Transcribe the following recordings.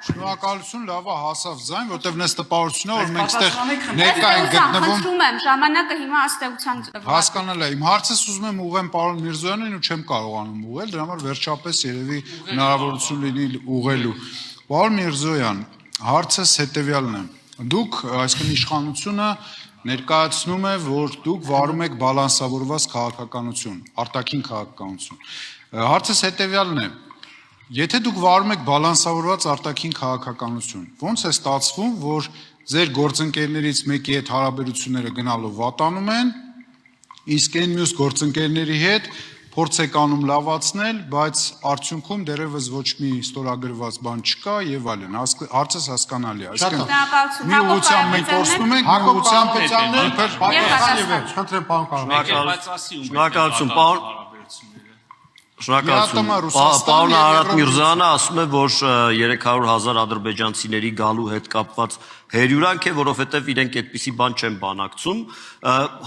Շնորհակալություն, լավ է, հասավ ձայն, որտեվ նես տպավորությունն է, որ մենք այստեղ ներկա ենք գտնվում։ Խնդրում եմ, ժամանակը հիմա ըստեղության Հասկանալ է, իմ հարցս ուզում եմ ուղղեմ պարոն Միրզոյանին ու չեմ կարողանում ուղղել, դրա համար վերջապես երևի հնարավորություն լինի ուղղելու։ Պարոն Միրզոյան, հարցս հետևյալն է։ Դուք, այսինքն իշխանությունը ներկայացնում է, որ դուք վարում եք բալանսավորված քաղաքականություն, արտաքին քաղաքականություն։ Հարցս հետևյալն է. Եթե դուք վարում եք բալանսավորված արտաքին քաղաքականություն, ո՞նց է ստացվում, որ ձեր գործընկերներից մեկի հետ հարաբերությունները գնալով վատանում են, իսկ այն մյուս գործընկերների հետ փորձ եք անում լավացնել, բայց արդյունքում դեռևս ոչ մի ստորագրված բան չկա եւ այլն։ Հարցս հասկանալի է։ Այսինքն մի ուղղությամբ մենք կորցնում ենք, մի ուղղությամբ խնդրեմ պարոն Շնորհակալություն, պարոն Արարատ Միրզոյանը ասում է, որ 300,000 ադրբեջանցիների գալու հետ կապված հերյուրանք է, որովհետև իրենք այդպիսի բան չեն բանակցում,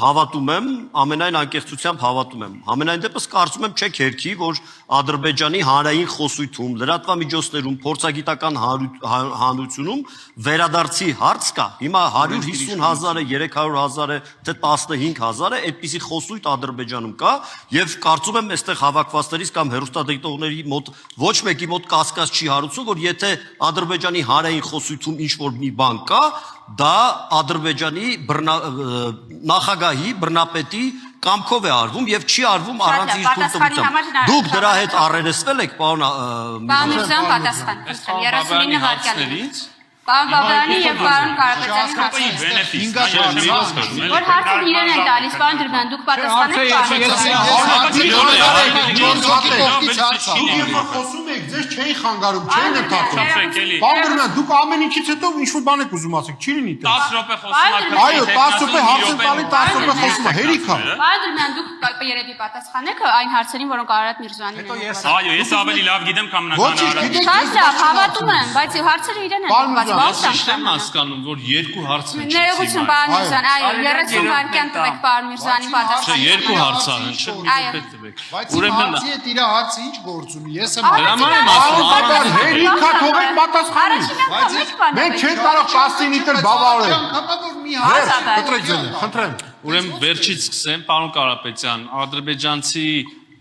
հավատում եմ, ամենայն անկեղծությամբ հավատում եմ, ամենայն դեպս կարծում եմ չեք հերքի, որ Ադրբեջանի հանրային խոսույթում, լրատվամիջոցներում, փորձագիտական հանրությունում վերադարձի հարց կա, հիմա 150,000-ը, 300,000-ը, թե 15,000-ը, այդպիսի խոսույթ Ադրբեջանում կա, եւ կարծում եմ այստեղ հավաքվածներից կամ հեռուստադիտողների մոտ ոչ մեկի մոտ կասկած չի հարուցում, որ եթե Ադրբեջանի հանրային խոսույթում ինչ-որ մի բան կա, դա Ադրբեջանի նախագահի, բռնապետի կամքով է արվում եւ չի արվում առանց իր թույլտվությամբ։ Դուք դրա հետ առերեսվել եք, պարոն Միրզոյան, պատասխան, 39 վայրկյանից։ Պարոն Բաբայանի եւ պարոն Կարապետյանի հարցը։ Որ հարցը իրեն են տալիս, պարոն Դրբյան, դուք պատասխանեք խոսում եք, ձեզ չէի խանգարում, չէին ընդհատում։ Պարոն Դրբյան, դուք ամեն ինչից հետո ինչ-որ բան եք ուզում ասեք, չի լինի դա։ 10 րոպե խոսում եք։ Այո, 10 րոպե հարց են տալի, 10 րոպե խոսում է, հերիք է։ Պարոն Դրբյան, դուք երևի պատասխանեք այն հարցերին, որոնք Արարատ Միրզոյանին են։ Այո, ես ավելի լավ գիտեմ, քան մնական Շատ հավատում եմ, բայց հարցերը իրեն են ուղղված։ Չեմ հասկանում, որ երկու հարց են։ Ներողություն, պարոն Միրզոյան, այո, 30 վայրկյան տվեք պարոն Միրզոյանի պատասխանը։ Երկու հարց ան, չպետք տվեք։ Բայց իմ հարցի հետ իր հարցը ինչ գործ ունի, ես եմ հերիք է, թողեք պատասխանի։ Մենք չենք կարող 19 տեղ բավարարել։ Կտրեք ձեզ, խնդրեմ։ Ուրեմն վերջից սկսեմ, պարոն Կարապետյան, ադրբեջանցի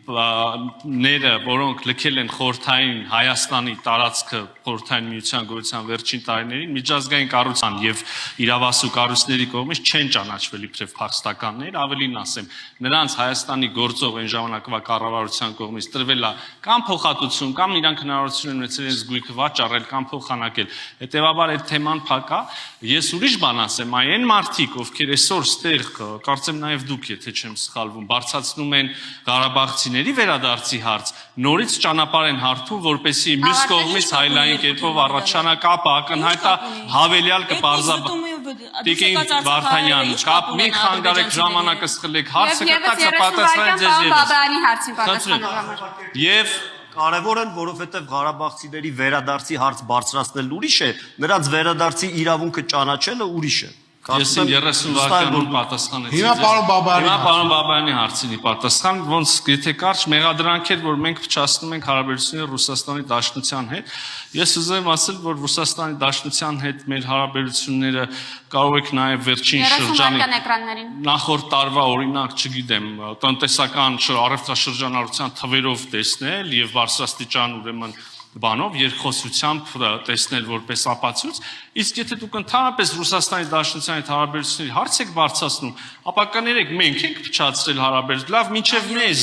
ները, որոնք լքել են խորհրդային Հայաստանի տարածքը խորհրդային միության գոյության վերջին տարիներին, միջազգային կառույցան եւ իրավասու կառույցների կողմից չեն ճանաչվել իբրև փախստականներ, ավելին ասեմ, նրանց Հայաստանի գործող այն ժամանակվա կառավարության կողմից տրվել է կամ փոխհատուցում, կամ իրանք հնարավորություն են ունեցել իրենց գույքը վաճառել կամ փոխանակել։ Հետևաբար այդ թեման փակ է։ Ես ուրիշ բան ասեմ, այն մարդիկ, ովքեր այսօր ստեղ, կարծեմ նաեւ դուք, եթե չեմ սխալվում, բարձրացնում են Ղարաբաղցիների վերադարձի հարց, նորից ճանապարհ են հարթում, որպեսզի մյուս կողմից հայլային կերպով առաջանա կապը, ակնհայտ է հավելյալ կպարզաբանվի։ Տիկին Վարդանյան, կապ մի խանգարեք, ժամանակը սխլեք, հարցը կտակը պատասխանեն ձեզ եւս։ Եվ Կարևոր են, որովհետև Ղարաբաղցիների վերադարձի հարց բարձրացնելն ուրիշ է, նրանց վերադարձի իրավունքը ճանաչելը ուրիշ է։ Ես 30 վայրկյանում պատասխանեցի։ Հիմա պարոն Բաբայանի հարցինի պատասխան, ոնց եթե կարճ մեղադրանք էր, որ մենք փչացնում ենք հարաբերությունները Ռուսաստանի Դաշնության հետ, ես ուզում եմ ասել, որ Ռուսաստանի Դաշնության հետ մեր հարաբերությունները կարող եք նաև վերջին շրջանի նախորդ տարվա օրինակ, չգիտեմ, տնտեսական առևտրաշրջանառության թվերով տեսնել եւ բարձրաստիճան ուրեմն բանով երկխոսությամբ տեսնել որպես ապացույց, իսկ եթե դուք ընդհանրապես Ռուսաստանի Դաշնության հետ հարաբերությունների հարց եք բարձրացնում, ապա կներեք մենք ենք փչացրել հարաբերությունները, լավ, մինչև մեզ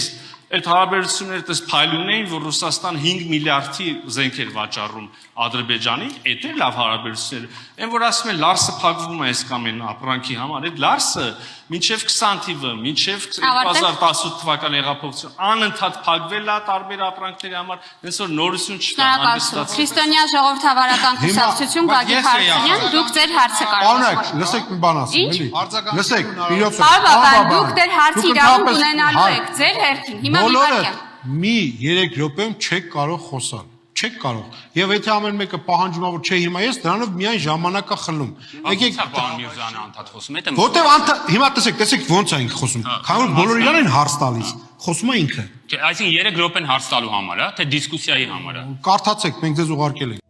այդ հարաբերությունները դες փայլուն էին, որ Ռուսաստան 5 միլիարդի զենք էր վաճառում Ադրբեջանին, այդ է լավ հարաբերությունները։ Այն որ ասում են Լարսը փակվում է այս կամ այն ապրանքի համար, այդ Լարսը մինչև 20 թիվը, մինչև 2018 թվականի հեղափոխություն անընդհատ փակվել է տարբեր ապրանքների համար, հենց որ նորություն չկա։ Քրիստոնյա ժողովրդավարական կուսակցություն Գագիկ Հարությունյան, դուք ձեր հարցը Պարոն, լսեք մի բան ասեմ, էլի։ Լսեք, իրոք։ Պարոն, դուք ձեր հարցի իրավունք ունենալու եք ձեր հերթին։ Հիմա մի վայրկյան։ Մի 3 րոպեում չեք կարող խոսալ։ Չեք կարող։ Եվ եթե ամեն մեկը պահանջում է որ չէ հիմա ես դրանով միայն ժամանակա խլում։ Եկեք պարոն Միրզոյանը անդադ խոսում է։ Որտեվ հիմա տեսեք ոնց է ինքը խոսում։ Քանի որ բոլորը իրան են հարց տալիս։ Խոսում է ինքը։ Այսինքն 3 րոպեն հարց տալու համար, թե դիսկուսիայի համար։ Կարդացեք, մենք ձեզ ուղարկել ենք։